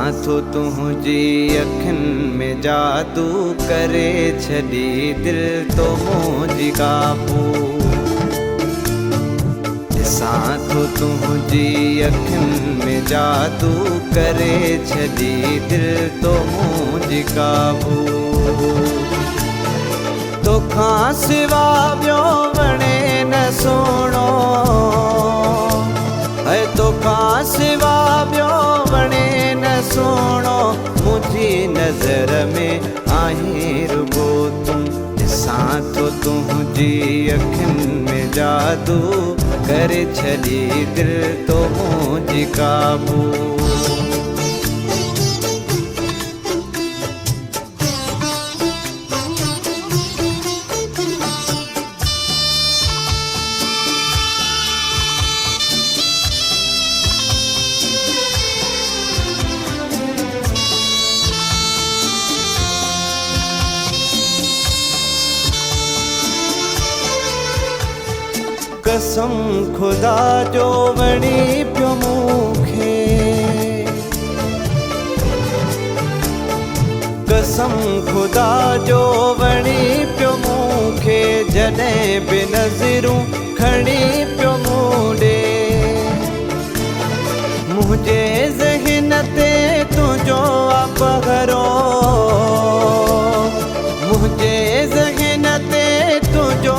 साथो तुझी अखिन में जादू करे छड़ी दिल तो मुझी काबू। साथो तुझी अखिन में जादू करे छड़ी दिल तो मुझी काबू। तोखा सिवा ॿियो वणे न सोणो है, तोखा सिवा ॿियो वणे न सोणो। मुझी नज़र में आहीं रुगो तूं, ॾिसां थो तुझी अखियुनि में जादू करे छॾी दिल तो मुझी काबू। कसम खुदा जो वणी पियो मूंखे, कसम खुदा जो वणी पियो मूंखे। जॾहिं बि नज़रूं खणी पियो मूं ॾे, मुंहिंजे ज़हन ते तुंहिंजो पहरो, मुंहिंजे ज़हन ते तुंहिंजो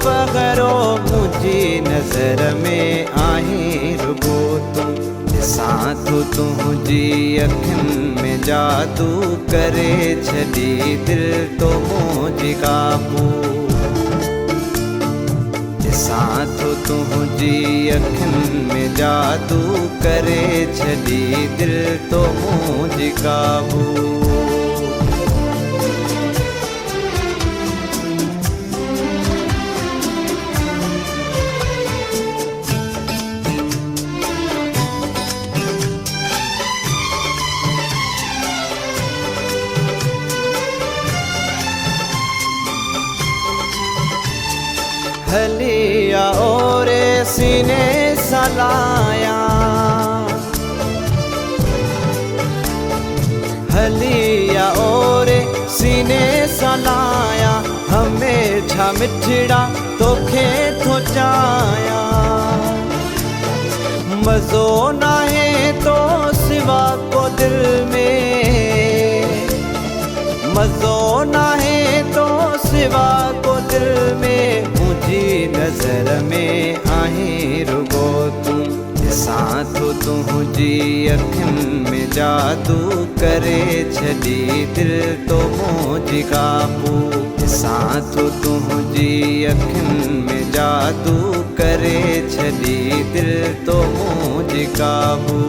पहरो। मुझी नज़र में आहीं रुगो तूं, ॾिसां थो तुझी अखियुनि में जादू करे छॾी दिल तो मुझी काबू। ॾिसां थो तुझी अखियुनि में जादू करे छॾी दिल तो मुझी काबू। हलिया ओरे सीने सलाया, हलिया ओरे सीने सलाया। हमेशा मिठड़ा तोखे थो चाया, मज़ो नाहे तो सिवा को दिल में, मज़ो नाहे तो सिवा को दिल में। मुझी नज़र में आहीं रुगो तूं, ॾिसां थो तुझी अखियुनि में जादू करे छॾी दिल तो मुझी काबू। ॾिसां थो तुझी अखियुनि में जादू करे छॾी दिल तो मुझी काबू।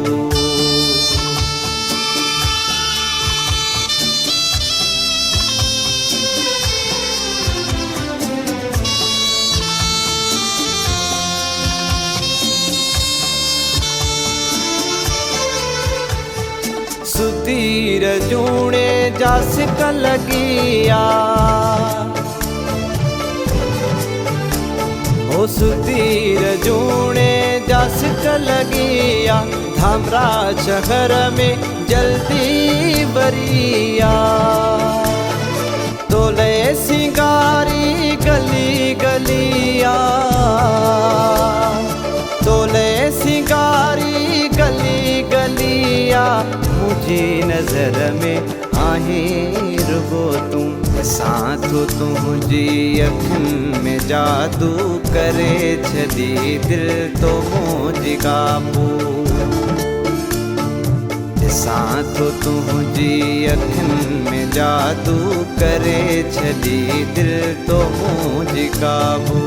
सुधीर जूणे जा सिक लगिया, ओ सुधीर जूणे जा सिक लगिया। धामरा शहर में जल्दी बरिया, तोले सिंगारी गली गलिया, तोले सिंगारी गली गलिया। मुझी नज़र में आहीं रुगो तूं, ॾिसां थो तुझी अखियुनि में जादू करे छॾी दिल तो मुझी काबू। ॾिसां थो तुझी अखियुनि में जादू करे छॾी दिल तो मुझी काबू।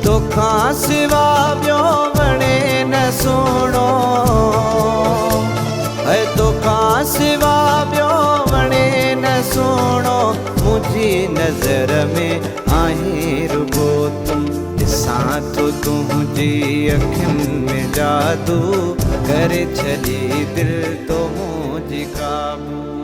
तोखा सिवा ॿियो वणे न सोणो है, तोखा सिवा ॿियो वणे न सोणो। मुझी नज़र में आहीं रुगो तूं, ॾिसां थो तुझी अखियुनि में जादू करे छॾी दिल तो मुझी काबू।